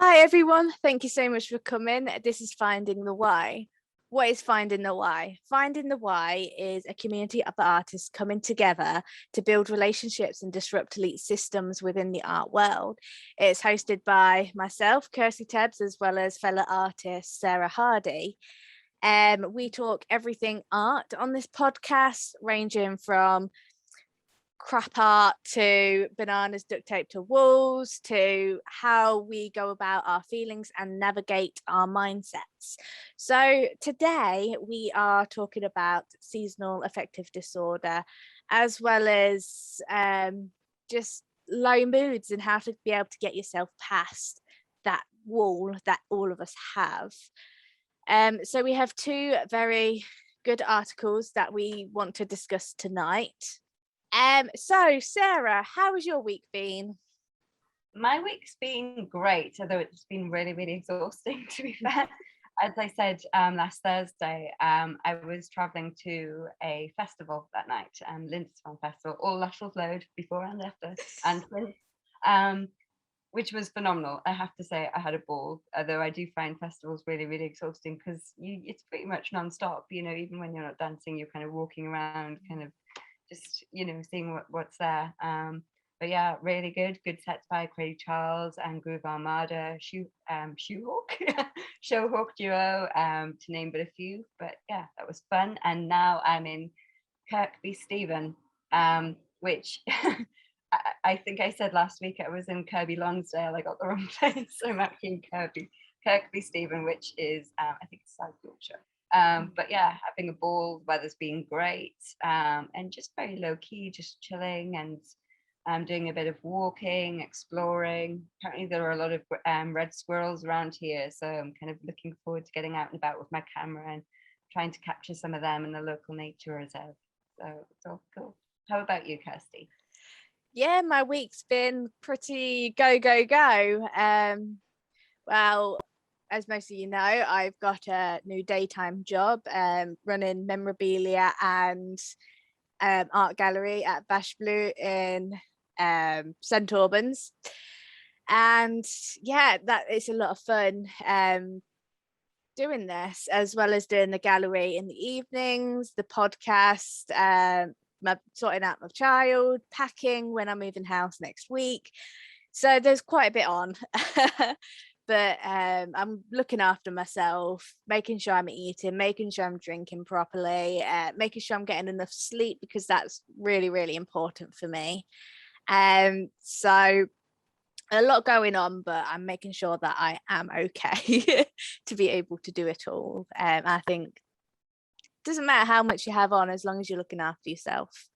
Hi everyone, thank you so much for coming. This is Finding the Why. What is Finding the Why? Finding the Why is a community of artists coming together to build relationships and disrupt elite systems within the art world. It's hosted by myself, Kirstie Tebbs, as well as fellow artist Sarah Hardy. We talk everything art on this podcast, ranging from crap art to bananas duct tape to walls to how we go about our feelings and navigate our mindsets. So today we are talking about seasonal affective disorder, as well as just low moods and how to be able to get yourself past that wall that all of us have. So we have two very good articles that we want to discuss tonight. So Sarah, how has your week been? My week's been great, although it's been really, really exhausting, to be fair. As I said last Thursday, I was travelling to a festival that night, Lindisfarne Festival, all lateral flowed before and after, and which was phenomenal. I have to say I had a ball, although I do find festivals really, really exhausting because it's pretty much non-stop, even when you're not dancing, you're kind of walking around, kind of just seeing what's there. But yeah, really good sets by Craig Charles and Groove Armada, Shoehawk Showhawk duo, to name but a few. But yeah, that was fun. And now I'm in Kirkby Stephen, which I think I said last week I was in Kirby Lonsdale. I got the wrong place. So I'm actually in Kirkby Stephen, which is I think it's South Yorkshire. But yeah, having a ball, weather's been great, and just very low key, just chilling and doing a bit of walking, exploring. Apparently there are a lot of red squirrels around here, so I'm kind of looking forward to getting out and about with my camera and trying to capture some of them in the local nature reserve. So it's all cool. How about you, Kirstie? Yeah, my week's been pretty go, go, go. Well, as most of you know, I've got a new daytime job running memorabilia and art gallery at Bash Blue in St Albans. And yeah, that it's a lot of fun doing this, as well as doing the gallery in the evenings, the podcast, sorting out my child, packing when I'm moving house next week. So there's quite a bit on. But I'm looking after myself, making sure I'm eating, making sure I'm drinking properly, making sure I'm getting enough sleep, because that's really, really important for me. So a lot going on, but I'm making sure that I am okay to be able to do it all. I think it doesn't matter how much you have on, as long as you're looking after yourself.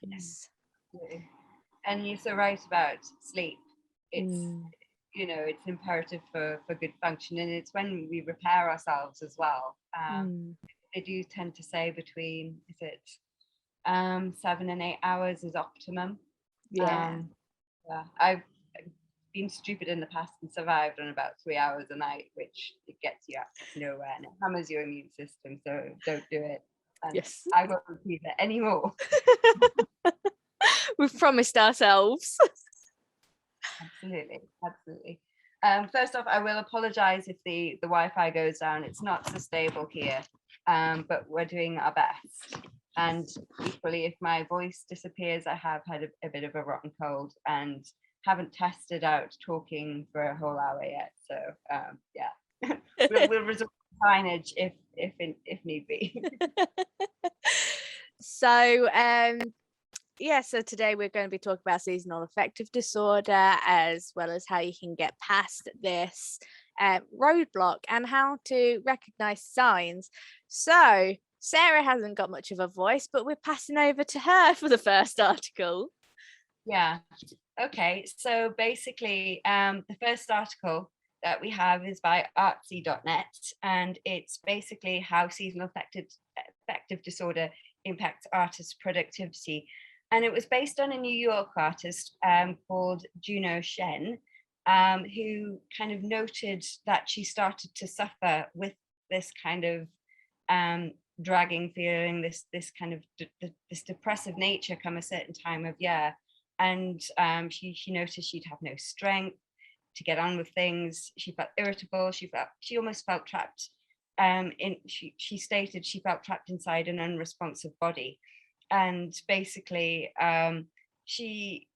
Yes. And you're so right about sleep. It's imperative for good function, and it's when we repair ourselves as well. They do tend to say between 7 and 8 hours is optimum. Yeah. I've been stupid in the past and survived on about 3 hours a night, which it gets you nowhere and it hammers your immune system, so don't do it. And yes, I won't repeat it anymore. We've promised ourselves. Absolutely. First off, I will apologize if the Wi-Fi goes down. It's not so stable here, but we're doing our best. And equally, if my voice disappears, I have had a bit of a rotten cold and haven't tested out talking for a whole hour yet. So yeah, we'll resort to signage if need be. So so today we're going to be talking about seasonal affective disorder, as well as how you can get past this roadblock and how to recognize signs. So Sarah hasn't got much of a voice, but we're passing over to her for the first article. Yeah. Okay. So basically, the first article that we have is by artsy.net, and it's basically how seasonal affective disorder impacts artists' productivity. And it was based on a New York artist called Juno Shen, who kind of noted that she started to suffer with this kind of dragging feeling, this kind of this depressive nature come a certain time of year. And she noticed she'd have no strength. to get on with things. She felt irritable. She almost felt trapped. She stated she felt trapped inside an unresponsive body, and basically she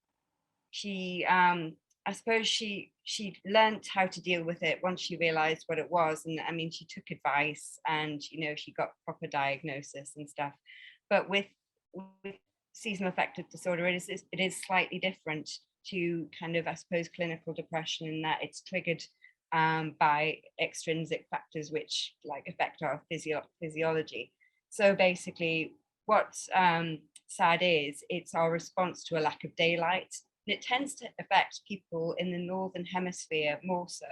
I suppose she learned how to deal with it once she realized what it was. And I mean, she took advice, and she got proper diagnosis and stuff. But with seasonal affective disorder, it is slightly different to kind of, I suppose, clinical depression, in that it's triggered by extrinsic factors which like affect our physiology. So basically what S.A.D is, it's our response to a lack of daylight. And it tends to affect people in the northern hemisphere more so.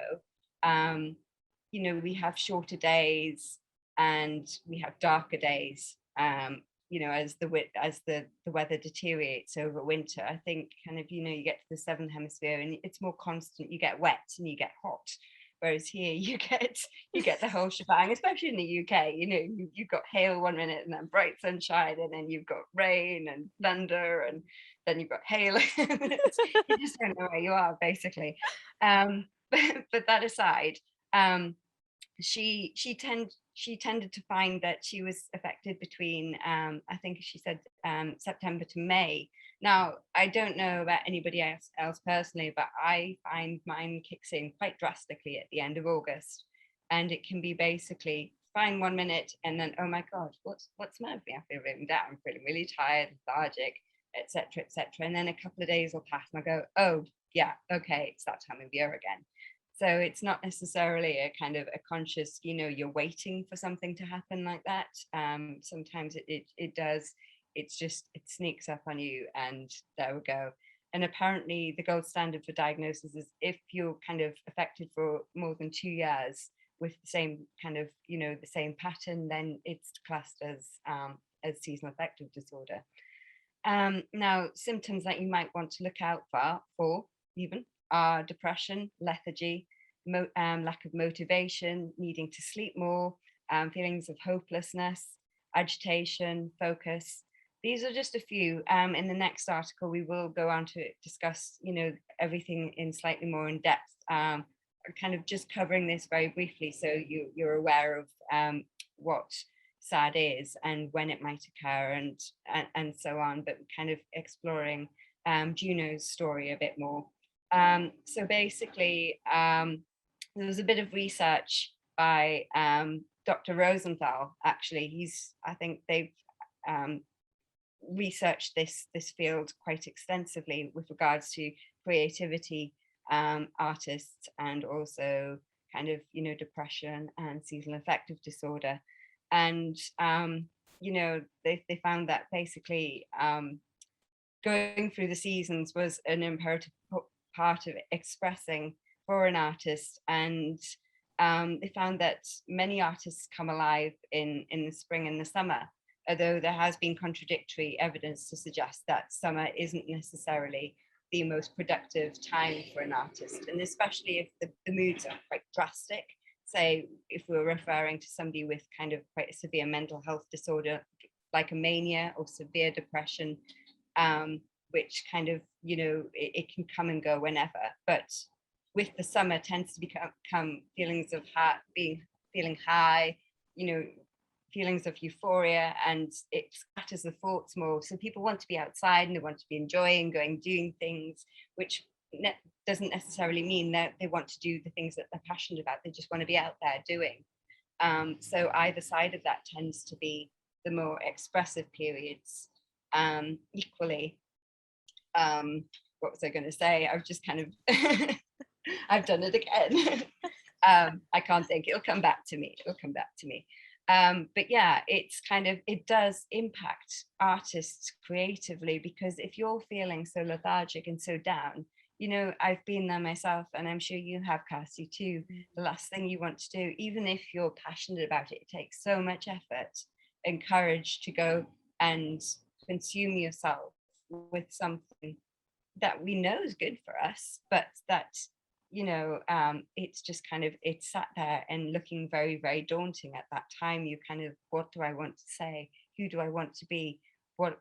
We have shorter days and we have darker days. As the weather deteriorates over winter, I think kind of you get to the southern hemisphere and it's more constant. You get wet and you get hot, whereas here you get the whole shebang. Especially in the UK, you've got hail one minute and then bright sunshine, and then you've got rain and thunder, and then you've got hail. You just don't know where you are, basically. But that aside, she tended to find that she was affected between I think she said September to May. Now, I don't know about anybody else personally, but I find mine kicks in quite drastically at the end of August, and it can be basically fine one minute and then, oh my god, what's the matter with me? I feel really down, I'm feeling really tired, lethargic, etc., etc. And then a couple of days will pass and I go, oh yeah, okay, it's that time of year again. So it's not necessarily a kind of a conscious, you're waiting for something to happen like that. Sometimes it does. It's just, it sneaks up on you, and there we go. And apparently the gold standard for diagnosis is if you're kind of affected for more than 2 years with the same kind of, the same pattern, then it's classed as seasonal affective disorder. Now, symptoms that you might want to look out for even are depression, lethargy, lack of motivation, needing to sleep more, feelings of hopelessness, agitation, focus. These are just a few. In the next article, we will go on to discuss, everything in slightly more in depth. Kind of just covering this very briefly, so you're aware of what S.A.D is and when it might occur, and so on. But kind of exploring Juno's story a bit more. So basically, there was a bit of research by Dr. Rosenthal. Actually, I think they've researched this field quite extensively with regards to creativity, artists, and also kind of depression and seasonal affective disorder. And they found that basically going through the seasons was an imperative part of expressing for an artist. And they found that many artists come alive in the spring and the summer, although there has been contradictory evidence to suggest that summer isn't necessarily the most productive time for an artist. And especially if the moods are quite drastic, say if we're referring to somebody with kind of quite a severe mental health disorder, like a mania or severe depression, which kind of, it can come and go whenever. But with the summer tends to become feelings of feeling high, feelings of euphoria, and it scatters the thoughts more. So people want to be outside and they want to be enjoying, doing things, which doesn't necessarily mean that they want to do the things that they're passionate about. They just want to be out there doing. So either side of that tends to be the more expressive periods. Equally, what was I going to say? I've just kind of, I've done it again. I can't think, it'll come back to me. But yeah, it's kind of, it does impact artists creatively, because if you're feeling so lethargic and so down, I've been there myself, and I'm sure you have, Kirstie, too. The last thing you want to do, even if you're passionate about it, it takes so much effort and courage to go and consume yourself with something that we know is good for us, but that it's just kind of, it's sat there and looking very, very daunting at that time. You what do I want to say? Who do I want to be? What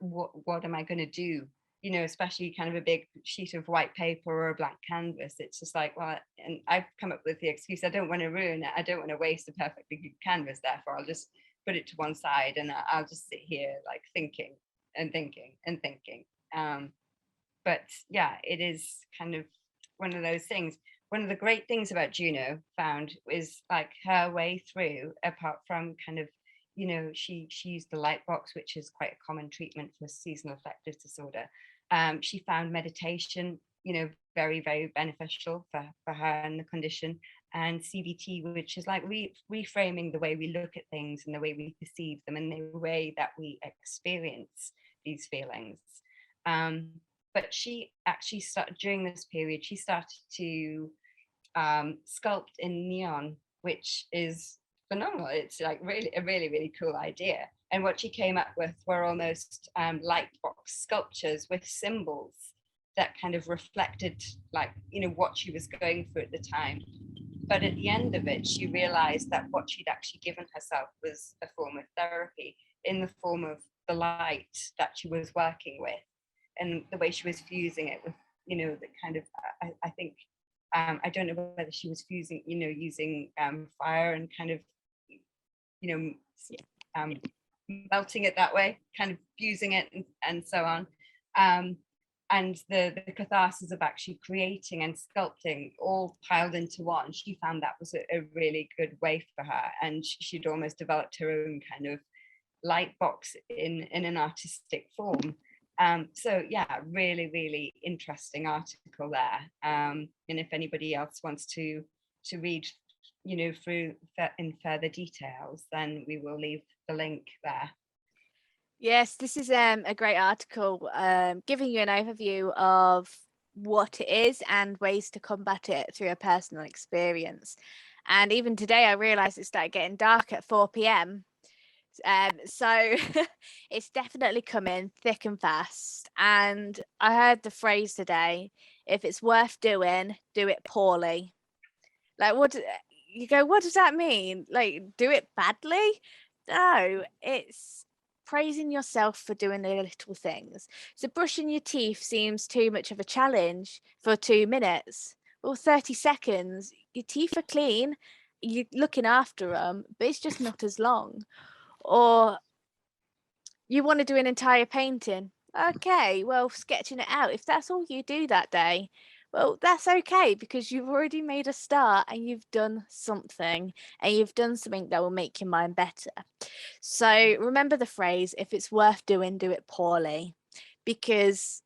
am I going to do? you know, especially kind of a big sheet of white paper or a blank canvas, it's just like, well, and I've come up with the excuse, I don't want to ruin it, I don't want to waste a perfectly good canvas, therefore I'll just put it to one side and I'll just sit here like thinking and thinking and thinking. But yeah, it is kind of one of those things. One of the great things about Juno found is like her way through, apart from kind of, you know, she used the light box, which is quite a common treatment for seasonal affective disorder. She found meditation, you know, very, very beneficial for her and the condition. And CBT, which is like reframing the way we look at things and the way we perceive them and the way that we experience these feelings. But she actually started, during this period, she started to sculpt in neon, which is phenomenal. It's like really a really, really cool idea. And what she came up with were almost light box sculptures with symbols that kind of reflected, like, you know, what she was going through at the time. But at the end of it, she realized that what she'd actually given herself was a form of therapy in the form of the light that she was working with and the way she was fusing it with, you know, the kind of, I think, I don't know whether she was fusing, you know, using fire and kind of, you know, melting it that way, kind of fusing it and so on. And the catharsis of actually creating and sculpting all piled into one, she found that was a really good way for her. And she'd almost developed her own kind of light box in an artistic form. So yeah, really, really interesting article there. And if anybody else wants to read, you know, through in further details, then we will leave the link there. Yes, this is a great article giving you an overview of what it is and ways to combat it through a personal experience. And even today, I realised it started getting dark at 4 p.m. So it's definitely coming thick and fast. And I heard the phrase today, if it's worth doing, do it poorly. Like, what you go, what does that mean? Like, do it badly? No, it's praising yourself for doing the little things. So brushing your teeth seems too much of a challenge for 2 minutes or 30 seconds. Your teeth are clean, you're looking after them, but it's just not as long. Or you want to do an entire painting. Okay, well, sketching it out, if that's all you do that day, well, that's okay, because you've already made a start and you've done something, and you've done something that will make your mind better. So remember the phrase, if it's worth doing, do it poorly, because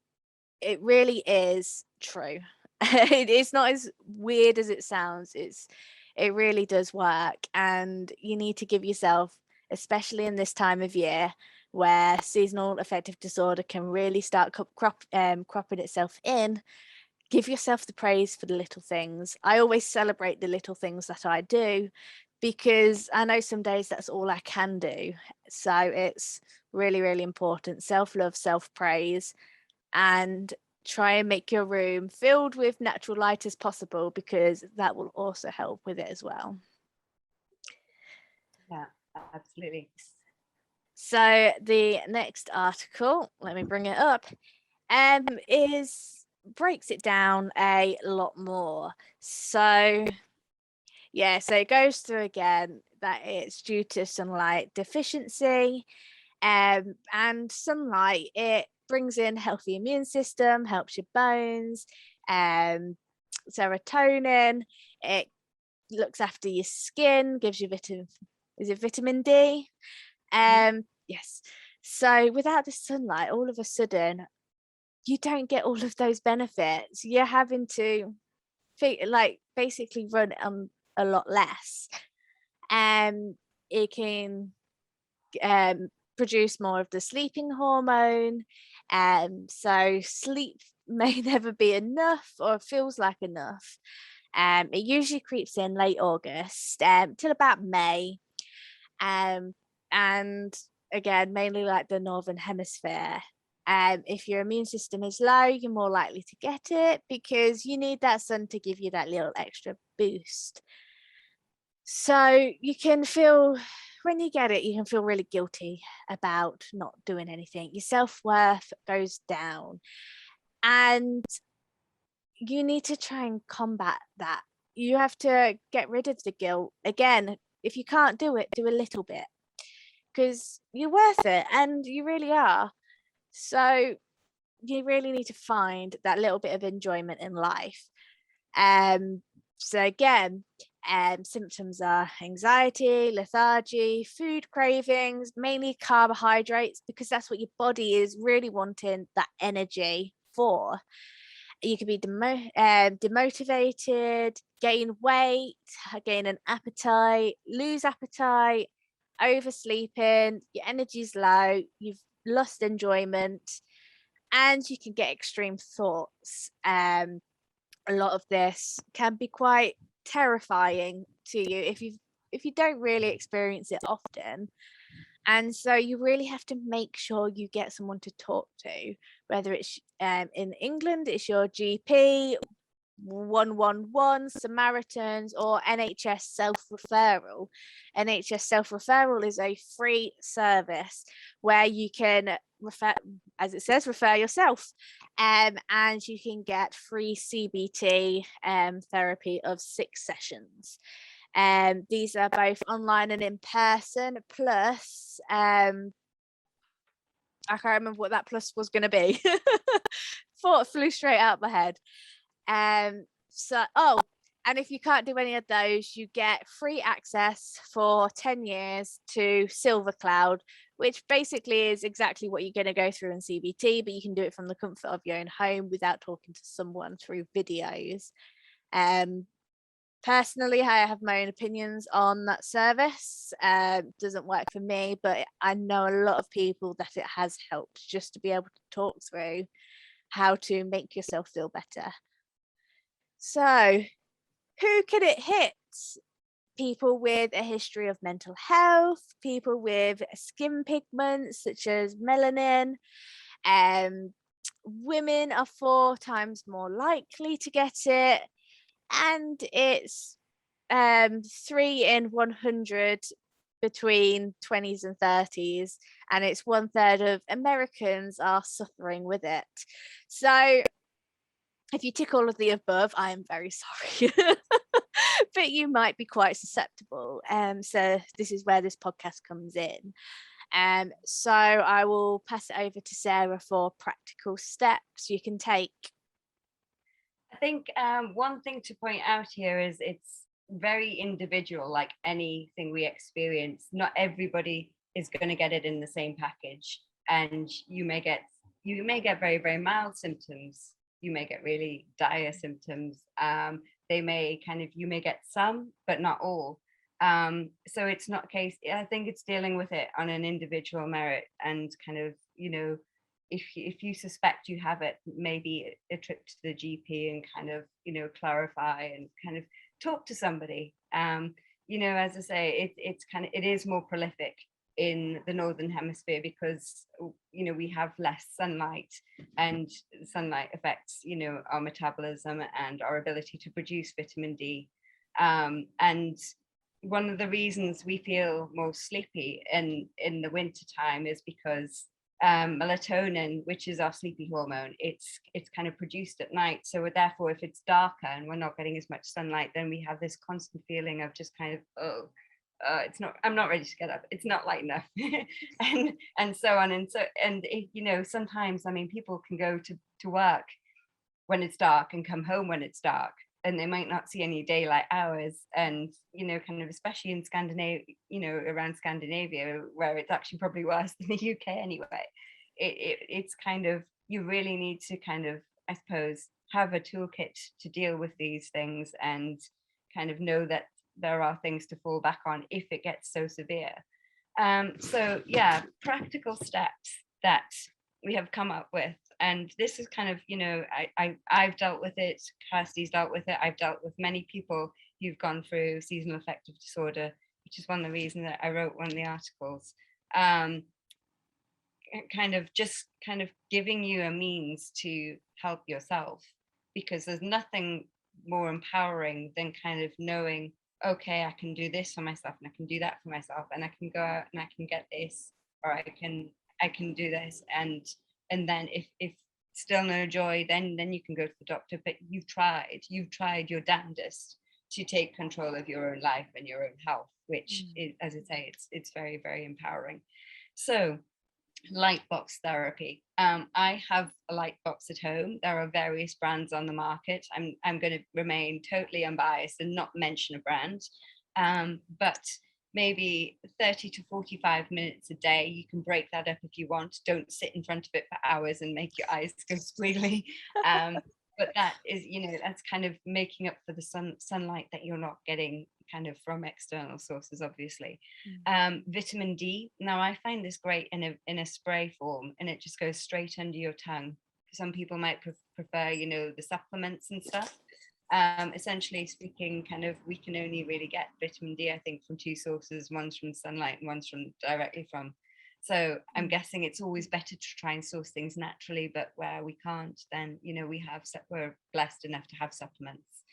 it really is true. It's not as weird as it sounds. It really does work, and you need to give yourself, especially in this time of year where seasonal affective disorder can really start cropping itself in, give yourself the praise for the little things. I always celebrate the little things that I do, because I know some days that's all I can do. So it's really, really important. Self-love, self-praise, and try and make your room filled with natural light as possible, because that will also help with it as well. Yeah, absolutely. So the next article, let me bring it up, is breaks it down a lot more. So yeah, so it goes through again that it's due to sunlight deficiency, and sunlight, it brings in healthy immune system, helps your bones, serotonin, it looks after your skin, gives you vitamin D? Yes. So without the sunlight, all of a sudden, you don't get all of those benefits. You're having to basically run a lot less. It can produce more of the sleeping hormone. So sleep may never be enough, or feels like enough. It usually creeps in late August till about May. And again, mainly like the Northern Hemisphere. If your immune system is low, you're more likely to get it, because you need that sun to give you that little extra boost. So you can feel, when you get it, you can feel really guilty about not doing anything. Your self-worth goes down, and you need to try and combat that. You have to get rid of the guilt. Again, if you can't do it, do a little bit, because you're worth it and you really are. So you really need to find that little bit of enjoyment in life. Um, so again, symptoms are anxiety, lethargy, food cravings, mainly carbohydrates, because that's what your body is really wanting that energy for. You could be demotivated, gain weight, gain an appetite, lose appetite, oversleeping, your energy's low, you've lost enjoyment, and you can get extreme thoughts. A lot of this can be quite terrifying to you if you don't really experience it often. And so you really have to make sure you get someone to talk to, whether it's in England, it's your GP, 111, Samaritans, or NHS self-referral. NHS self-referral is a free service where you can refer, as it says, refer yourself, and you can get free CBT therapy of 6 sessions. These are both online and in person, plus I can't remember what that plus was going to be. Thought flew straight out my head. So, and if you can't do any of those, you get free access for 10 years to Silver Cloud, which basically is exactly what you're going to go through in CBT, but you can do it from the comfort of your own home without talking to someone through videos. Personally, I have my own opinions on that service. Doesn't work for me, but I know a lot of people that it has helped, just to be able to talk through how to make yourself feel better. So, who could it hit? People with a history of mental health, people with skin pigments such as melanin. Women are 4 times more likely to get it, and it's 3 in 100 between 20s and 30s, and it's 1/3 of Americans are suffering with it. So if you tick all of the above, I am very sorry. But you might be quite susceptible. So this is where this podcast comes in. So I will pass it over to Sarah for practical steps you can take. I think one thing to point out here is it's very individual, like anything we experience. Not everybody is going to get it in the same package, and you may get very, very mild symptoms. You may get really dire symptoms. You may get some, but not all. So it's not a case. I think it's dealing with it on an individual merit, and kind of, if you suspect you have it, maybe a trip to the GP and kind of, clarify and kind of talk to somebody. As I say, it is more prolific in the northern hemisphere because we have less sunlight, and sunlight affects our metabolism and our ability to produce vitamin D. And one of the reasons we feel more sleepy in the winter time is because melatonin, which is our sleepy hormone, it's kind of produced at night. So therefore, if it's darker and we're not getting as much sunlight, then we have this constant feeling of just kind of, I'm not ready to get up. It's not light enough, and so on. And sometimes, I mean, people can go to work when it's dark and come home when it's dark, and they might not see any daylight hours. And kind of, especially in Scandinavia, around Scandinavia, where it's actually probably worse than the UK anyway. It's kind of, you really need to kind of, I suppose, have a toolkit to deal with these things, and kind of know that there are things to fall back on if it gets so severe. So yeah, practical steps that we have come up with. And this is kind of, I've dealt with it, Kirstie's dealt with it, I've dealt with many people who've gone through seasonal affective disorder, which is one of the reasons that I wrote one of the articles. Kind of giving you a means to help yourself, because there's nothing more empowering than kind of knowing okay, I can do this for myself and I can do that for myself, and I can go out and I can get this, or I can do this, and then if still no joy, then you can go to the doctor. But you've tried your damnedest to take control of your own life and your own health, which is, as I say, it's very, very empowering. So light box therapy. I have a light box at home. There are various brands on the market. I'm going to remain totally unbiased and not mention a brand, but maybe 30 to 45 minutes a day. You can break that up if you want. Don't sit in front of it for hours and make your eyes go squiggly. But that is, that's kind of making up for the sunlight that you're not getting kind of from external sources, obviously. Vitamin D. Now, I find this great in a spray form, and it just goes straight under your tongue. Some people might prefer, the supplements and stuff. Essentially speaking, kind of, we can only really get vitamin D, I think, from two sources. One's from sunlight and one's from directly from. So I'm guessing it's always better to try and source things naturally, but where we can't, then, we're blessed enough to have supplements.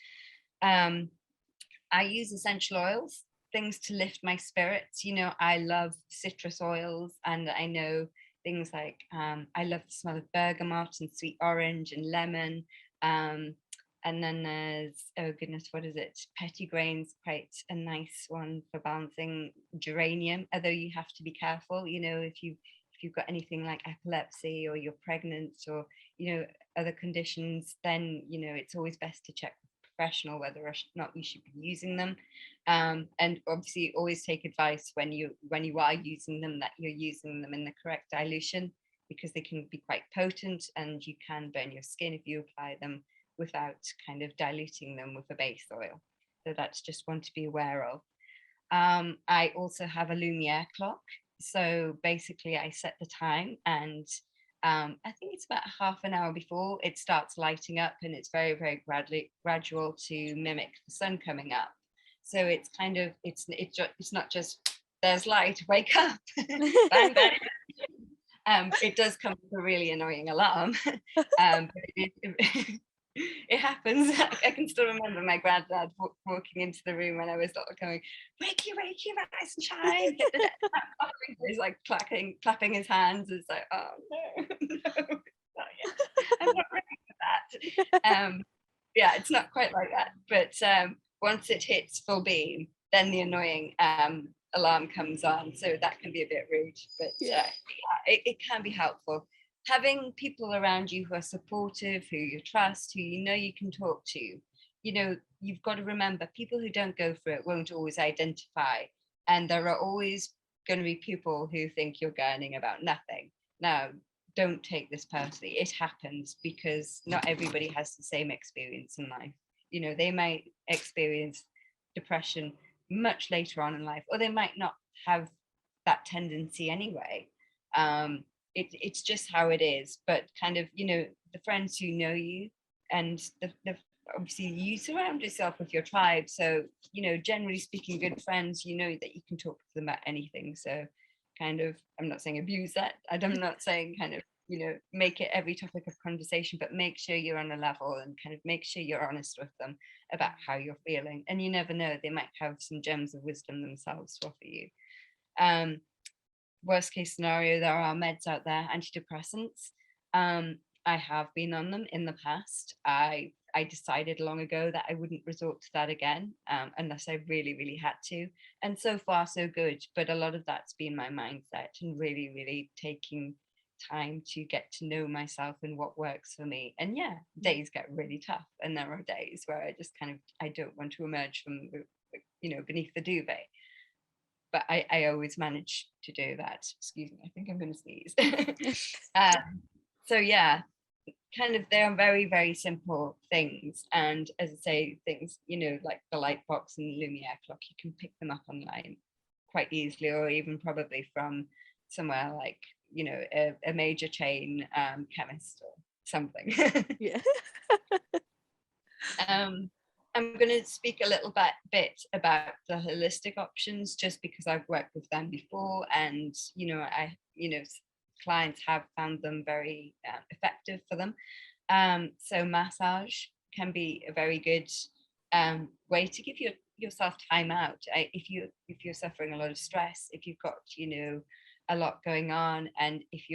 I use essential oils, things to lift my spirits. I love citrus oils, and I know things like, I love the smell of bergamot and sweet orange and lemon. And then there's, oh goodness, what is it? Petitgrain's quite a nice one for balancing. Geranium, although you have to be careful, if you've got anything like epilepsy, or you're pregnant, or other conditions, then it's always best to check with a professional whether or not you should be using them. And obviously always take advice when you are using them, that you're using them in the correct dilution, because they can be quite potent and you can burn your skin if you apply them without kind of diluting them with a base oil. So that's just one to be aware of. I also have a Lumiere clock. So basically I set the time, and I think it's about half an hour before it starts lighting up, and it's very, very gradual to mimic the sun coming up. So it's kind of, it's not just there's light, wake up, bang, bang. It does come with a really annoying alarm, but it happens. I can still remember my granddad walking into the room when I was little, going, "Wakey, wakey, rise and shine!" He's like clapping his hands. It's like, oh no, no, I'm not ready for that. Yeah, it's not quite like that. But once it hits full beam, then the annoying alarm comes on. So that can be a bit rude, but it can be helpful. Having people around you who are supportive, who you trust, who you can talk to. You've got to remember, people who don't go through it won't always identify, and there are always going to be people who think you're gurning about nothing. Now, don't take this personally. It happens, because not everybody has the same experience in life. They might experience depression much later on in life, or they might not have that tendency anyway. It's just how it is. But kind of, the friends who know you, and the obviously you surround yourself with your tribe. So, generally speaking, good friends, that you can talk to them about anything. So kind of, I'm not saying abuse that. I'm not saying kind of, make it every topic of conversation, but make sure you're on a level, and kind of make sure you're honest with them about how you're feeling. And you never know, they might have some gems of wisdom themselves to offer you. Worst case scenario, there are meds out there, antidepressants. I have been on them in the past. I decided long ago that I wouldn't resort to that again, unless I really, really had to. And so far, so good. But a lot of that's been my mindset, and really, really taking time to get to know myself and what works for me. And yeah, days get really tough, and there are days where I just kind of, I don't want to emerge from beneath the duvet. But I always manage to do that. Excuse me, I think I'm going to sneeze. So yeah, kind of, they are very, very simple things. And as I say, things, like the light box and the Lumiere clock, you can pick them up online quite easily, or even probably from somewhere like, a major chain chemist or something. Yeah. I'm going to speak a little bit about the holistic options, just because I've worked with them before, and clients have found them very effective for them. So massage can be a very good way to give yourself time out. If you're suffering a lot of stress, if you've got, a lot going on, and if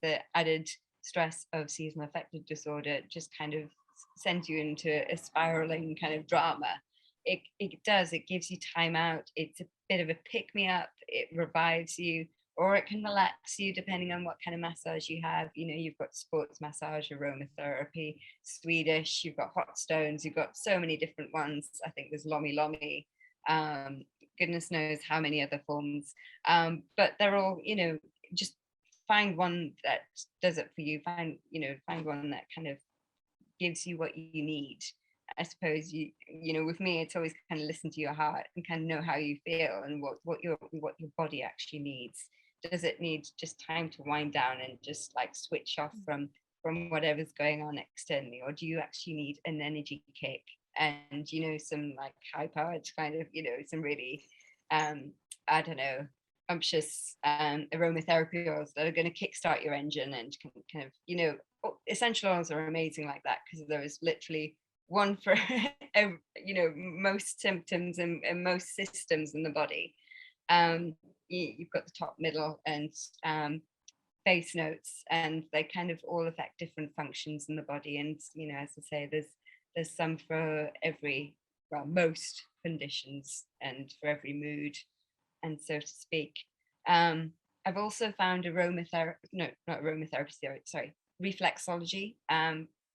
the added stress of seasonal affective disorder just kind of sends you into a spiraling kind of drama, it gives you time out. It's a bit of a pick me up. It revives you, or it can relax you depending on what kind of massage you have. You've got sports massage, aromatherapy, Swedish, you've got hot stones, you've got so many different ones. I think there's lomi lomi, goodness knows how many other forms, but they're all, just find one that does it for you. Find one that kind of gives you what you need. I suppose with me, it's always kind of listen to your heart and kind of know how you feel and what your body actually needs. Does it need just time to wind down and just like switch off from whatever's going on externally, or do you actually need an energy kick and some like high powered kind of some really I don't know, umptious aromatherapy oils that are going to kickstart your engine and kind of essential oils are amazing like that, because there is literally one for most symptoms and most systems in the body. You've got the top, middle, and base notes, and they kind of all affect different functions in the body. And as I say, there's some for most conditions and for every mood, and so to speak. I've also found reflexology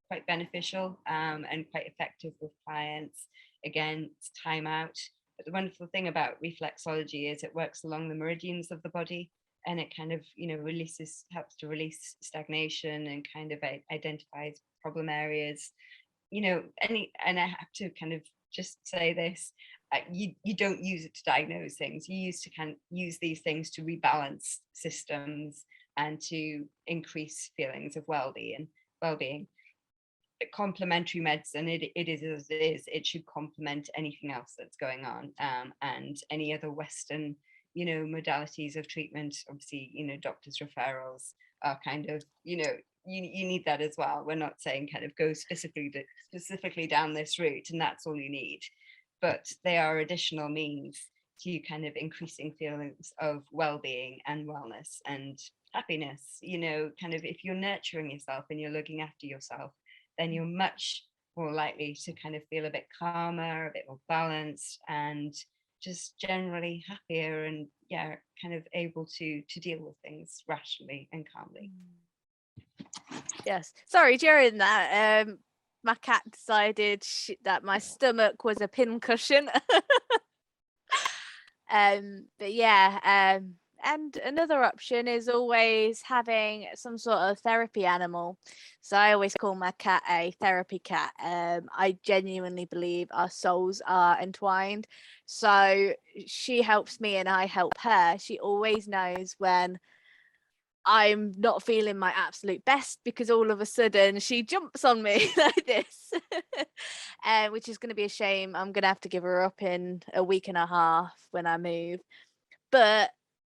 quite beneficial and quite effective with clients. Again, it's time out. But the wonderful thing about reflexology is it works along the meridians of the body, and it kind of helps to release stagnation and kind of identifies problem areas. And I have to kind of just say this, you don't use it to diagnose things. You use these things to rebalance systems and to increase feelings of well-being. Complementary medicine, it is as it is. It should complement anything else that's going on, and any other Western modalities of treatment. Obviously, doctors' referrals are kind of, you need that as well. We're not saying kind of go specifically down this route and that's all you need, but they are additional means to kind of increasing feelings of well-being and wellness and happiness. Kind of if you're nurturing yourself and you're looking after yourself, then you're much more likely to kind of feel a bit calmer, a bit more balanced, and just generally happier, and kind of able to deal with things rationally and calmly. Yes, sorry, during that my cat decided that my stomach was a pincushion. But and another option is always having some sort of therapy animal. So I always call my cat a therapy cat. I genuinely believe our souls are entwined. So she helps me and I help her. She always knows when I'm not feeling my absolute best, because all of a sudden she jumps on me like this, which is going to be a shame. I'm going to have to give her up in a week and a half when I move. But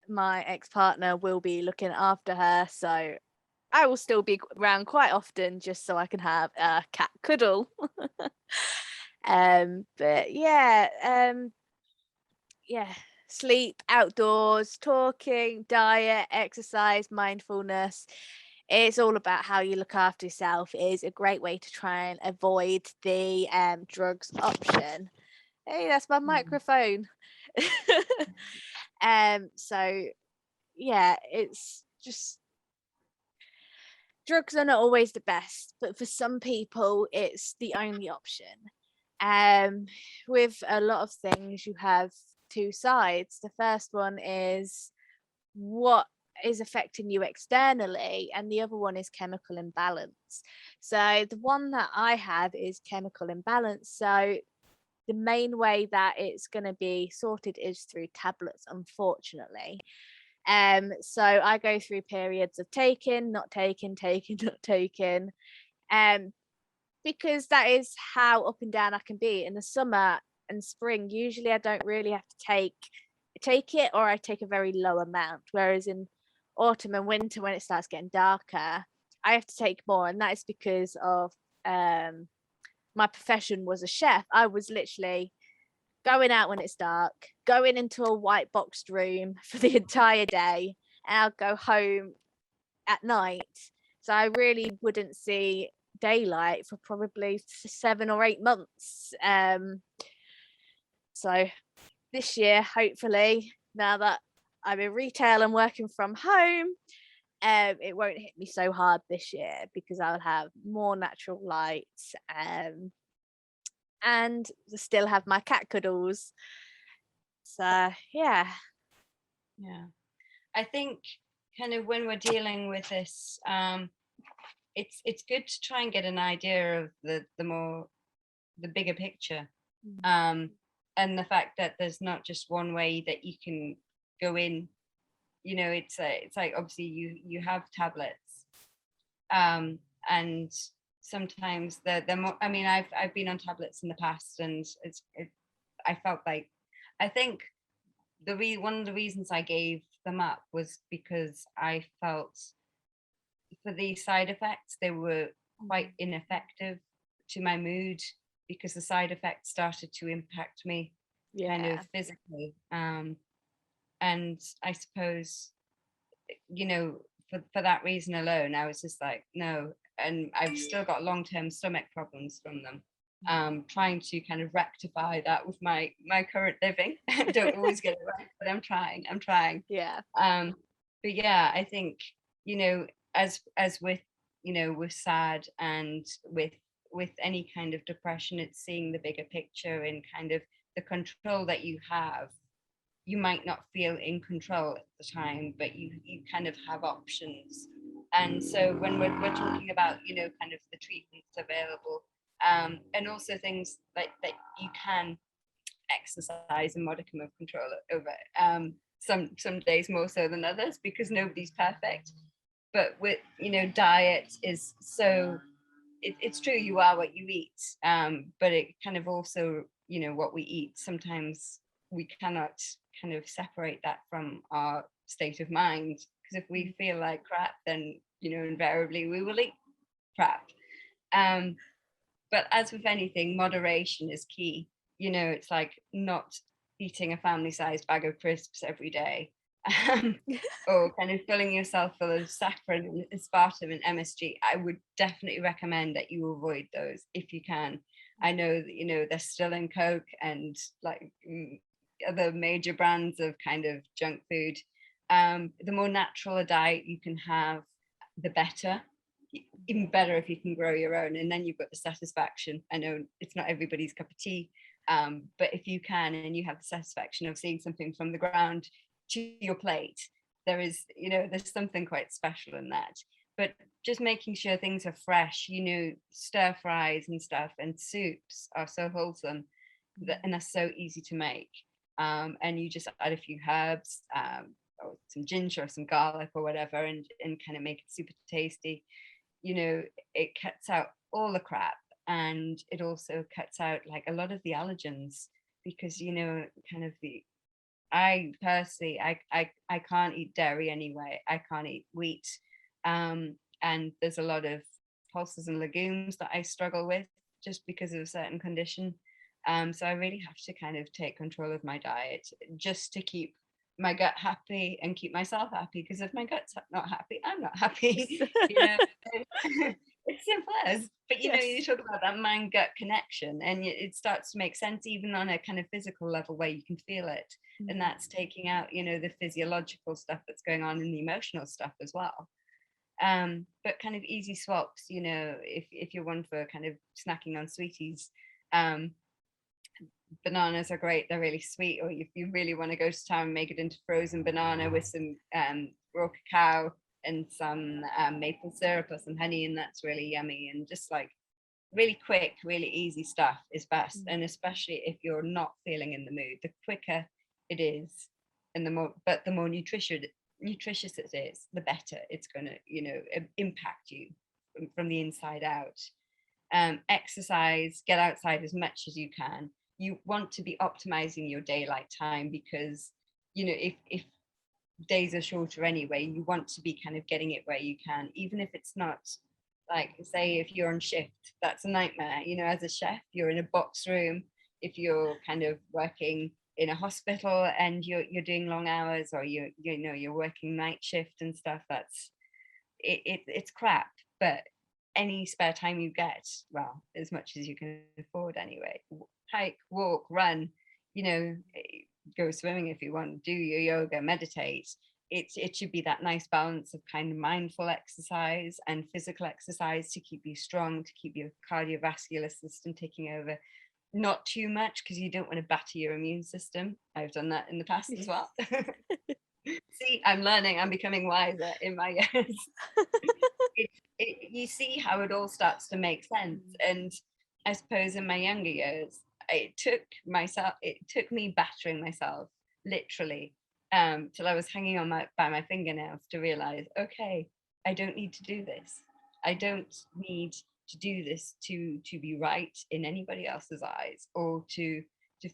my ex-partner will be looking after her, so I will still be around quite often just so I can have a cat cuddle. But sleep, outdoors, talking, diet, exercise, mindfulness. It's all about how you look after yourself. It is a great way to try and avoid the drugs option. Hey, that's my microphone. It's just, drugs are not always the best, but for some people it's the only option. With a lot of things, you have two sides. The first one is what is affecting you externally, and the other one is chemical imbalance. So the one that I have is chemical imbalance. So the main way that it's going to be sorted is through tablets, unfortunately. So I go through periods of taking, not taking, not taking, because that is how up and down I can be. In the summer and spring, usually I don't really have to take it, or I take a very low amount, whereas in autumn and winter, when it starts getting darker, I have to take more, and that is because of my profession was a chef. I was literally going out when it's dark, going into a white boxed room for the entire day, and I'll go home at night. So I really wouldn't see daylight for probably 7 or 8 months. So this year, hopefully, now that I'm in retail and working from home, it won't hit me so hard this year because I'll have more natural lights, and still have my cat cuddles. So yeah. I think kind of when we're dealing with this, it's good to try and get an idea of the bigger picture, and the fact that there's not just one way that you can go in. It's like obviously you have tablets, and sometimes they're more. I mean, I've been on tablets in the past, and I felt like, I think one of the reasons I gave them up was because I felt for the side effects they were quite ineffective to my mood, because the side effects started to impact me kind of physically. And I suppose, for that reason alone, I was just like, no. And I've still got long-term stomach problems from them. Trying to kind of rectify that with my current living. I don't always get it right, but I'm trying. Yeah. But yeah, I think, as with, with S.A.D and with any kind of depression, it's seeing the bigger picture and kind of the control that you have. You might not feel in control at the time, but you kind of have options. And so when we're talking about, kind of the treatments available, and also things like that you can exercise a modicum of control over, some days more so than others, because nobody's perfect. But with, diet is so, it's true, you are what you eat, but it kind of also, what we eat, sometimes we cannot kind of separate that from our state of mind, because if we feel like crap, then invariably we will eat crap. But as with anything, moderation is key. It's like not eating a family-sized bag of crisps every day, or kind of filling yourself full of saccharin and aspartame and MSG. I would definitely recommend that you avoid those if you can. I know that, they're still in Coke and like other major brands of kind of junk food. The more natural a diet you can have, the better. Even better if you can grow your own, and then you've got the satisfaction. I know it's not everybody's cup of tea, but if you can, and you have the satisfaction of seeing something from the ground to your plate, there's something quite special in that. But just making sure things are fresh, stir fries and stuff and soups are so wholesome, and they're so easy to make. And you just add a few herbs, or some ginger or some garlic or whatever, and kind of make it super tasty. It cuts out all the crap, and it also cuts out like a lot of the allergens, because kind of I personally, I can't eat dairy anyway. I can't eat wheat, and there's a lot of pulses and legumes that I struggle with just because of a certain condition. So I really have to kind of take control of my diet just to keep my gut happy and keep myself happy, because if my gut's not happy, I'm not happy. It's simple as. But you talk about that mind gut connection, and it starts to make sense even on a kind of physical level where you can feel it. And that's taking out the physiological stuff that's going on and the emotional stuff as well. But kind of easy swaps, if you're one for kind of snacking on sweeties, bananas are great. They're really sweet. Or if you really want to go to town, make it into frozen banana with some raw cacao and some maple syrup or some honey, and that's really yummy. And just like really quick, really easy stuff is best. And especially if you're not feeling in the mood, the quicker it is, and the more nutritious it is, the better it's going to impact you from the inside out. Exercise, get outside as much as you can. You want to be optimizing your daylight time, because if days are shorter anyway, you want to be kind of getting it where you can, even if it's not, like, say if you're on shift, that's a nightmare. As a chef, you're in a box room, if you're kind of working in a hospital and you're doing long hours, or you're working night shift and stuff, that's it's crap. But any spare time you get, well, as much as you can afford anyway, hike, walk, run, go swimming if you want, do your yoga, meditate. It should be that nice balance of kind of mindful exercise and physical exercise to keep you strong, to keep your cardiovascular system ticking over. Not too much, because you don't want to batter your immune system. I've done that in the past as well. See, I'm learning, I'm becoming wiser in my years. You see how it all starts to make sense. And I suppose in my younger years, it took me battering myself literally till I was hanging on by my fingernails to realize, okay, I don't need to do this. I don't need to do this to be right in anybody else's eyes, or to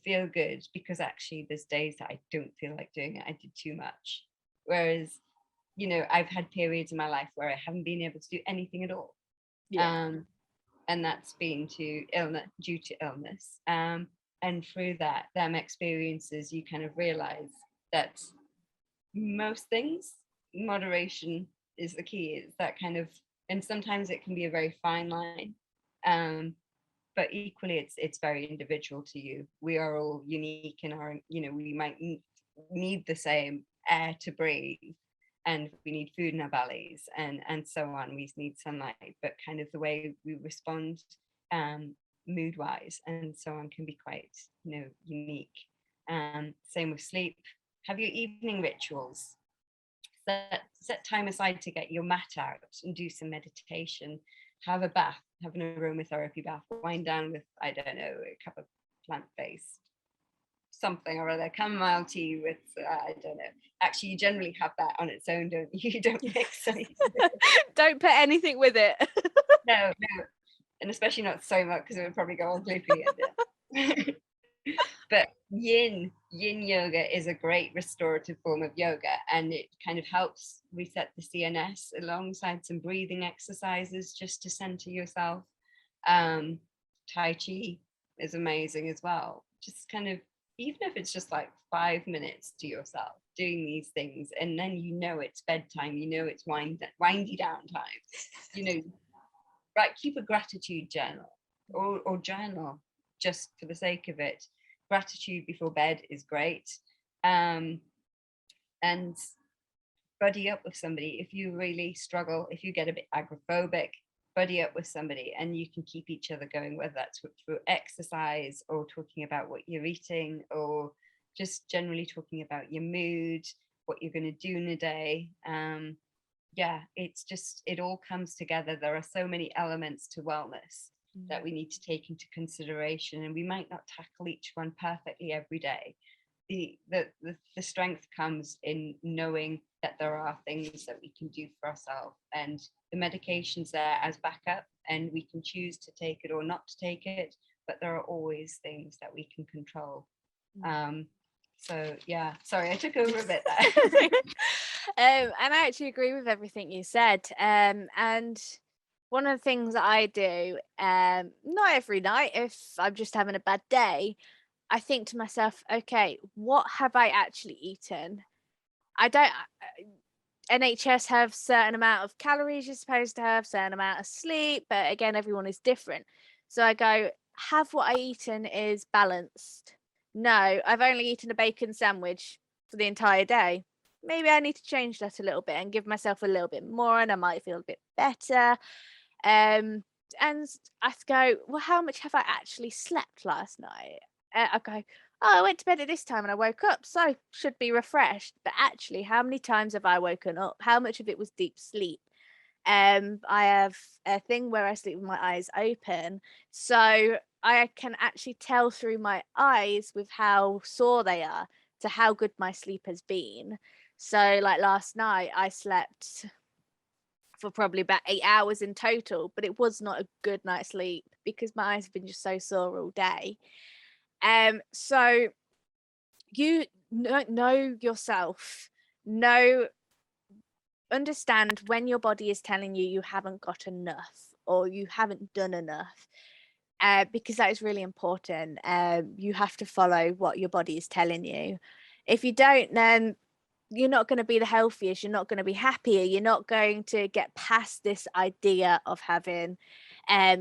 feel good, because actually there's days that I don't feel like doing it. I did too much. Whereas, I've had periods in my life where I haven't been able to do anything at all. Yeah. And that's been due to illness. And through them experiences, you kind of realize that most things, moderation is the key. Is that kind of, and sometimes it can be a very fine line. But equally, it's very individual to you. We are all unique in our, we might need the same air to breathe, and we need food in our bellies, and so on. We need sunlight, but kind of the way we respond mood wise and so on can be quite unique. Same with sleep. Have your evening rituals. Set time aside to get your mat out and do some meditation. Have a bath, have an aromatherapy bath, wind down with, I don't know, a cup of plant-based something or other, chamomile tea with, I don't know. Actually, you generally have that on its own, don't you? You don't mix anything. Don't put anything with it. No. And especially not so much, because it would probably go all gloopy. But yin yoga is a great restorative form of yoga, and it kind of helps reset the CNS alongside some breathing exercises just to center yourself. Tai Chi is amazing as well. Just kind of, even if it's just like 5 minutes to yourself doing these things, and then it's bedtime, it's windy down time. Right, keep a gratitude journal, or journal just for the sake of it. Gratitude before bed is great. And buddy up with somebody. If you really struggle, if you get a bit agoraphobic, buddy up with somebody, and you can keep each other going, whether that's through exercise, or talking about what you're eating, or just generally talking about your mood, what you're going to do in a day. It's just, it all comes together. There are so many elements to wellness that we need to take into consideration, and we might not tackle each one perfectly every day. The strength comes in knowing that there are things that we can do for ourselves, and the medication's there as backup, and we can choose to take it or not to take it, but there are always things that we can control. So yeah, sorry, I took over a bit there. And I actually agree with everything you said. And one of the things that I do, not every night, if I'm just having a bad day, I think to myself, okay, what have I actually eaten? NHS have certain amount of calories you're supposed to have, certain amount of sleep, but again, everyone is different. So I go, have what I eaten is balanced? No, I've only eaten a bacon sandwich for the entire day. Maybe I need to change that a little bit and give myself a little bit more, and I might feel a bit better. And I go, well, how much have I actually slept last night? I go, oh, I went to bed at this time and I woke up, so should be refreshed. But actually, how many times have I woken up? How much of it was deep sleep? I have a thing where I sleep with my eyes open, so I can actually tell through my eyes with how sore they are to how good my sleep has been. So like last night I slept for probably about 8 hours in total, but it was not a good night's sleep because my eyes have been just so sore all day. So you know yourself, understand when your body is telling you you haven't got enough or you haven't done enough, because that is really important. You have to follow what your body is telling you. If you don't, then you're not going to be the healthiest, you're not going to be happier, you're not going to get past this idea of having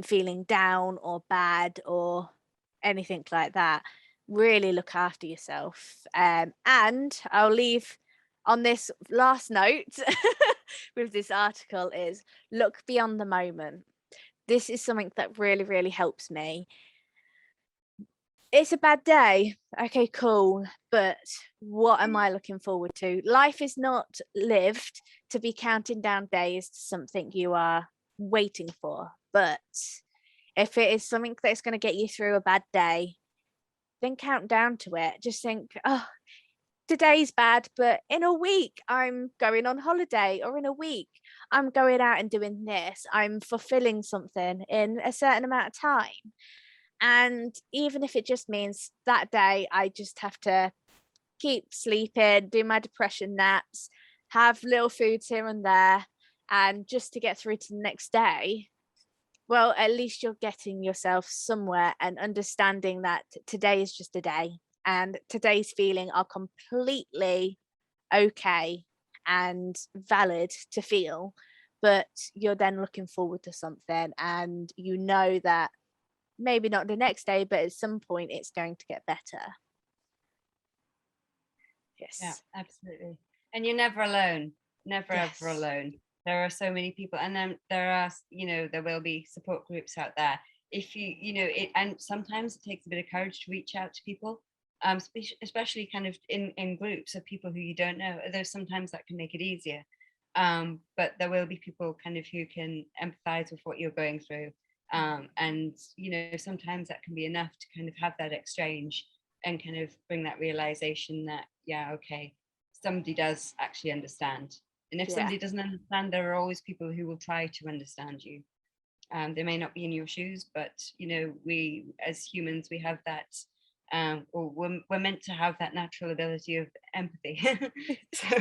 feeling down or bad or anything like that. Really look after yourself. And I'll leave on this last note with this article is look beyond the moment. This is something that really, really helps me. It's a bad day. Okay, cool. But what am I looking forward to? Life is not lived to be counting down days to something you are waiting for. But if it is something that's going to get you through a bad day, then count down to it. Just think, oh, today's bad, but in a week I'm going on holiday, or in a week I'm going out and doing this. I'm fulfilling something in a certain amount of time. And even if it just means that day I just have to keep sleeping, do my depression naps, have little foods here and there, and just to get through to the next day, well, at least you're getting yourself somewhere and understanding that today is just a day and today's feeling are completely okay and valid to feel. But you're then looking forward to something, and you know that maybe not the next day, but at some point it's going to get better. Yeah, Yes. absolutely. And you're never alone, never Yes. ever alone. There are so many people, and then there are, there will be support groups out there. If and sometimes it takes a bit of courage to reach out to people, especially kind of in groups of people who you don't know. Although sometimes that can make it easier, but there will be people kind of who can empathize with what you're going through, and sometimes that can be enough to kind of have that exchange and kind of bring that realization that, yeah, okay, somebody does actually understand. And if somebody doesn't understand, there are always people who will try to understand you. They may not be in your shoes, but we as humans, we have that, or we're meant to have that natural ability of empathy. So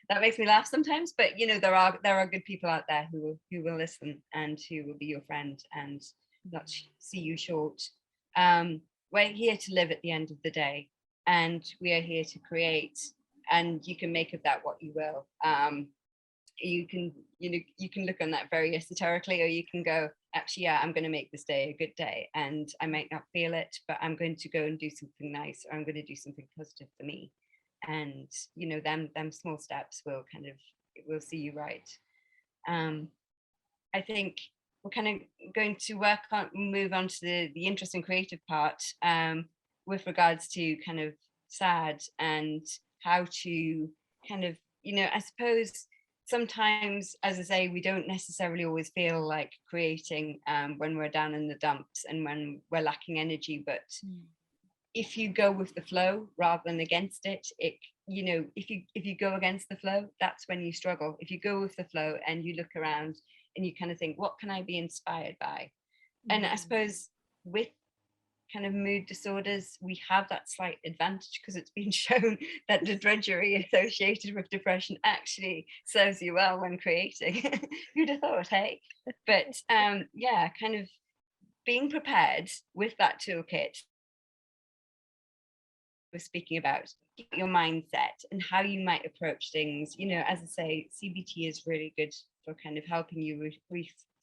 that makes me laugh sometimes. But there are good people out there who will listen and who will be your friend and not see you short. We're here to live at the end of the day, and we are here to create, and you can make of that what you will. You can look on that very esoterically, or you can go, actually, yeah, I'm going to make this day a good day, and I might not feel it, but I'm going to go and do something nice, or I'm going to do something positive for me. And them small steps will see you right. I think we're kind of going to move on to the interesting creative part, with regards to kind of S.A.D and how to kind of, I suppose sometimes, as I say, we don't necessarily always feel like creating when we're down in the dumps and when we're lacking energy. But if you go with the flow rather than against it, if you go against the flow, that's when you struggle. If you go with the flow and you look around and you kind of think, what can I be inspired by? And I suppose with kind of mood disorders, we have that slight advantage because it's been shown that the drudgery associated with depression actually serves you well when creating. Who'd have thought, hey? But yeah, kind of being prepared with that toolkit we're speaking about, your mindset and how you might approach things. As I say, CBT is really good for kind of helping you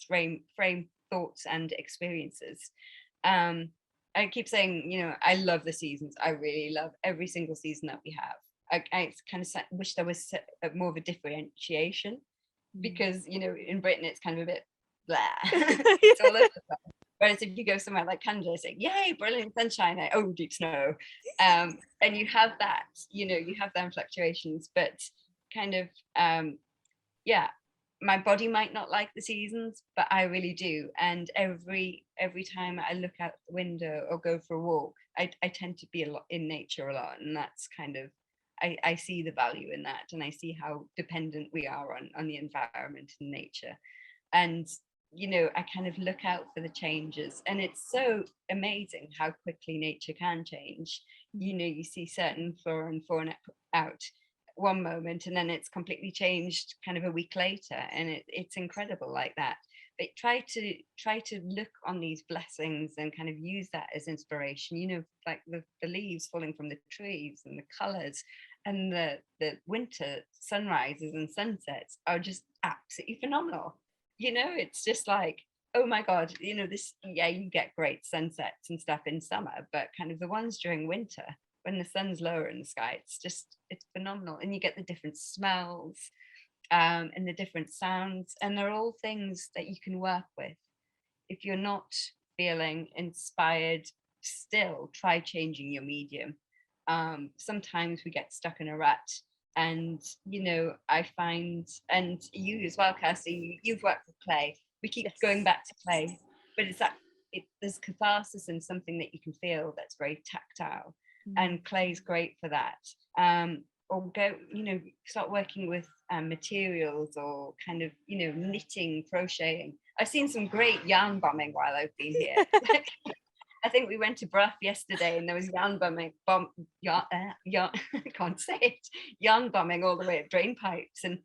frame thoughts and experiences. I keep saying, I love the seasons. I really love every single season that we have. I kind of wish there was more of a differentiation, because in Britain it's kind of a bit blah. It's all over the place. Whereas if you go somewhere like Canada, it's like, yay, brilliant sunshine, oh, deep snow. And you have that, you have them fluctuations, but kind of, yeah, my body might not like the seasons, but I really do. And every time I look out the window or go for a walk, I tend to be a lot in nature a lot. And that's kind of, I see the value in that, and I see how dependent we are on the environment and nature. And I kind of look out for the changes, and it's so amazing how quickly nature can change. You see certain flora and fauna out one moment, and then it's completely changed kind of a week later, and it's incredible like that. but try to look on these blessings and kind of use that as inspiration, you know, like the leaves falling from the trees and the colors, and the winter sunrises and sunsets are just absolutely phenomenal. You know, it's just like, oh my god, you know, this, yeah, you get great sunsets and stuff in summer, but kind of the ones during winter when the sun's lower in the sky, it's phenomenal. And you get the different smells, and the different sounds, and they're all things that you can work with. If you're not feeling inspired, still try changing your medium. Sometimes we get stuck in a rut, and you know, I find, and you as well, Kirstie, you've worked with clay. We keep going back to clay, but it's that there's catharsis in something that you can feel that's very tactile, and clay's great for that. Or go, you know, start working with materials, or kind of, you know, knitting, crocheting. I've seen some great yarn bombing while I've been here. I think we went to Bruff yesterday and there was yarn I can't say it, yarn bombing all the way at drain pipes. And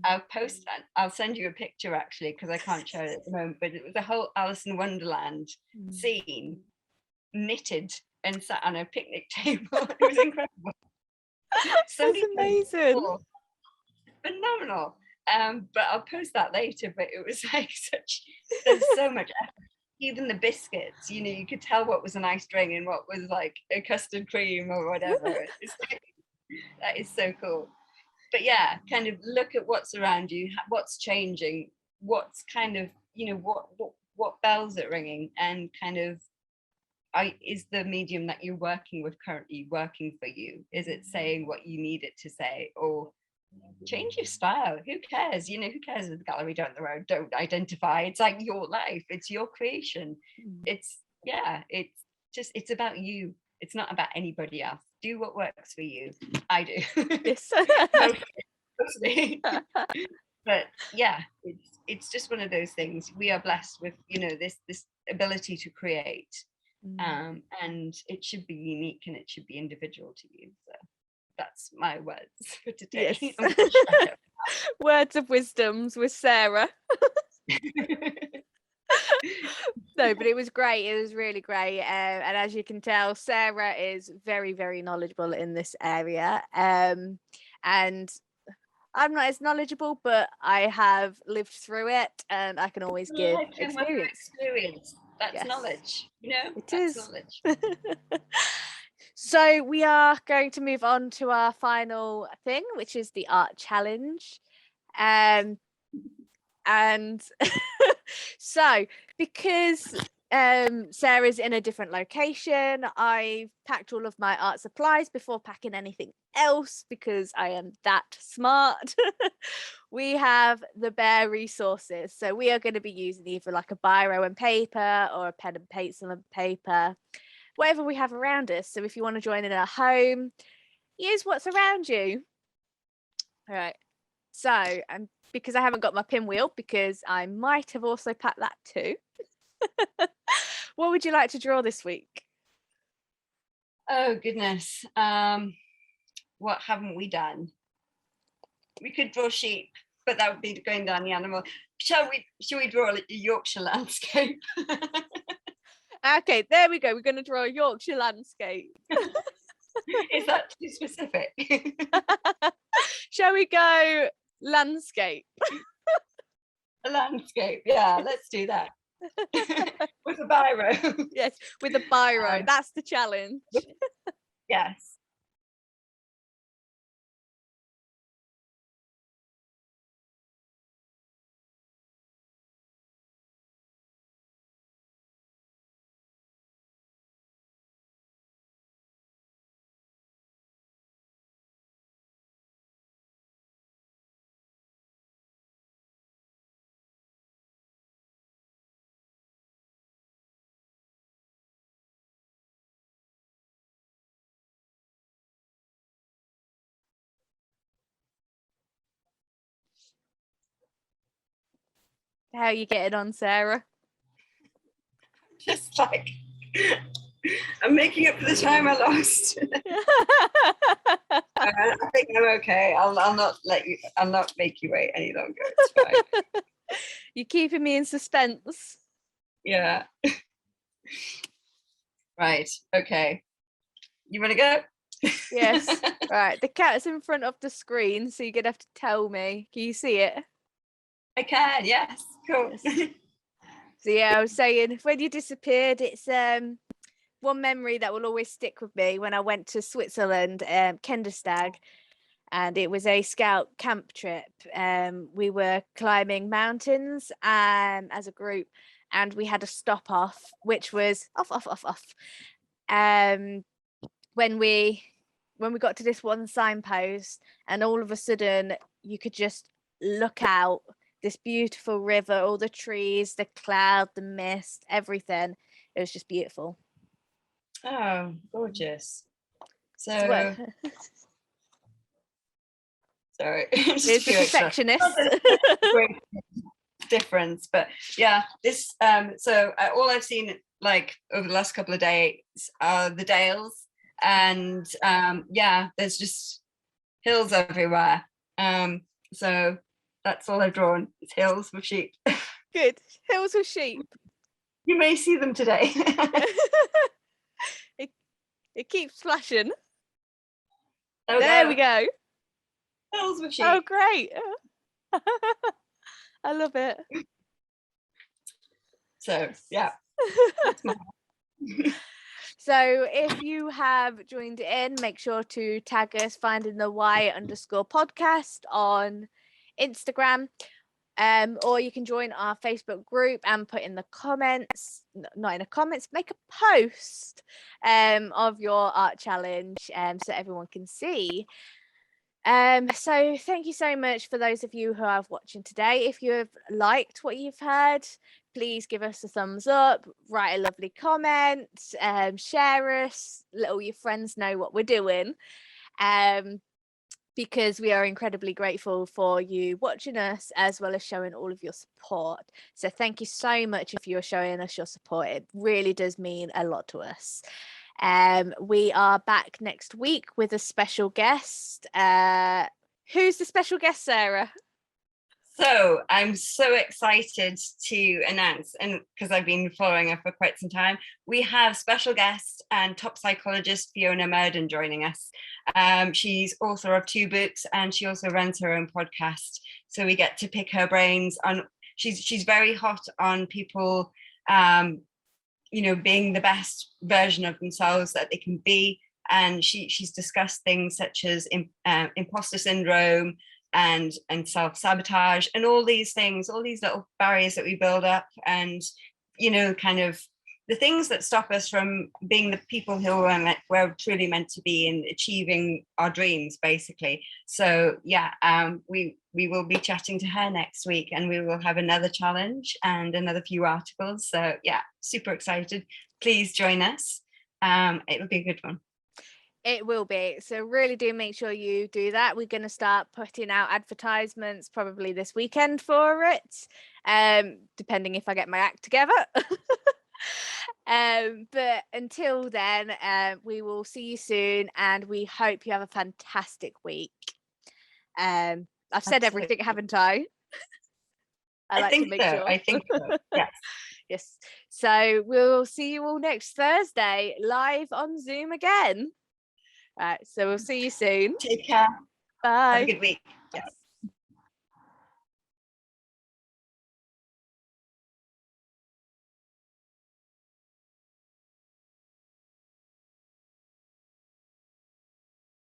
I'll post that. I'll send you a picture actually, because I can't show it at the moment, but it was a whole Alice in Wonderland scene, knitted and sat on a picnic table. It was incredible. So that's amazing. Phenomenal. But I'll post that later. But it was like there's so much effort. Even the biscuits, you know, you could tell what was an iced drink and what was like a custard cream or whatever. It's like, that is so cool. But yeah, kind of look at what's around you, what's changing, what's kind of, you know, what bells are ringing, and kind of, is the medium that you're working with currently working for you? Is it saying what you need it to say? Or change your style. Who cares? You know, who cares if the gallery down the road don't identify? It's like your life. It's your creation. It's it's about you. It's not about anybody else. Do what works for you. I do. Yes. Mostly. But yeah, it's just one of those things. We are blessed with, you know, this ability to create. And it should be unique and it should be individual to you. So that's my words for today. Yes. Words of wisdoms with Sarah. No, but it was great. It was really great. And as you can tell, Sarah is very, very knowledgeable in this area. And I'm not as knowledgeable, but I have lived through it and I can always give experience. That's knowledge, you know? That's knowledge. So we are going to move on to our final thing, which is the art challenge. And so because Sarah's in a different location, I've packed all of my art supplies before packing anything else because I am that smart. We have the bare resources. So we are going to be using either like a biro and paper or a pen and pencil and paper, whatever we have around us. So if you want to join in our home, use what's around you. All right. So, because I haven't got my pinwheel, because I might have also packed that too. What would you like to draw this week? Oh goodness. What haven't we done? We could draw sheep, but that would be going down the animal. Shall we draw a Yorkshire landscape? Okay, there we go. We're going to draw a Yorkshire landscape. Is that too specific? Shall we go landscape? A landscape, yeah, let's do that. With a biro. Yes, with a biro. That's the challenge. Yes. How are you getting on, Sarah? Just like, I'm making up for the time I lost. I think I'm okay. I'll not make you wait any longer. It's fine. You're keeping me in suspense. Yeah. Right. Okay. You want to go? Yes. Right. The cat's in front of the screen, so you're gonna have to tell me. Can you see it? I can. Yes. Cool. Yes. So yeah, I was saying when you disappeared, it's one memory that will always stick with me when I went to Switzerland, Kenderstag, and it was a scout camp trip. We were climbing mountains as a group, and we had a stop off, which was off. When we got to this one signpost, and all of a sudden you could just look out this beautiful river, all the trees, the cloud, the mist, everything. It was just beautiful. Oh, gorgeous. So So, sorry, it's the perfectionist. Great difference, but yeah, this so all I've seen like over the last couple of days are the Dales, and yeah, there's just hills everywhere. So that's all I've drawn. It's hills with sheep. Good. Hills with sheep. You may see them today. It keeps flashing. There we go. Hills with sheep. Oh, great. I love it. So yeah. So if you have joined in, make sure to tag us finding the Y_podcast on Instagram. Or you can join our Facebook group and put in the comments, not in the comments, make a post of your art challenge so everyone can see. So thank you so much for those of you who are watching today. If you have liked what you've heard, please give us a thumbs up, write a lovely comment, share us, let all your friends know what we're doing. Because we are incredibly grateful for you watching us, as well as showing all of your support. So thank you so much if you're showing us your support. It really does mean a lot to us. We are back next week with a special guest. Who's the special guest, Sarah? So I'm so excited to announce, and because I've been following her for quite some time, we have special guest and top psychologist Fiona Murden joining us. She's author of 2 books, and she also runs her own podcast. So we get to pick her brains on. She's very hot on people, you know, being the best version of themselves that they can be. And she's discussed things such as imposter syndrome and self-sabotage and all these things, all these little barriers that we build up, and you know, kind of the things that stop us from being the people who we're truly meant to be and achieving our dreams, basically. So yeah, we will be chatting to her next week, and we will have another challenge and another few articles. So yeah, super excited. Please join us. It'll be a good one. It will be. So really do make sure you do that. We're going to start putting out advertisements probably this weekend for it, depending if I get my act together. But until then, we will see you soon, and we hope you have a fantastic week. I've said everything, haven't I? I think so. Yes. Yes. So we'll see you all next Thursday live on Zoom again. Right, so we'll see you soon. Take care. Bye. Have a good week. Yes.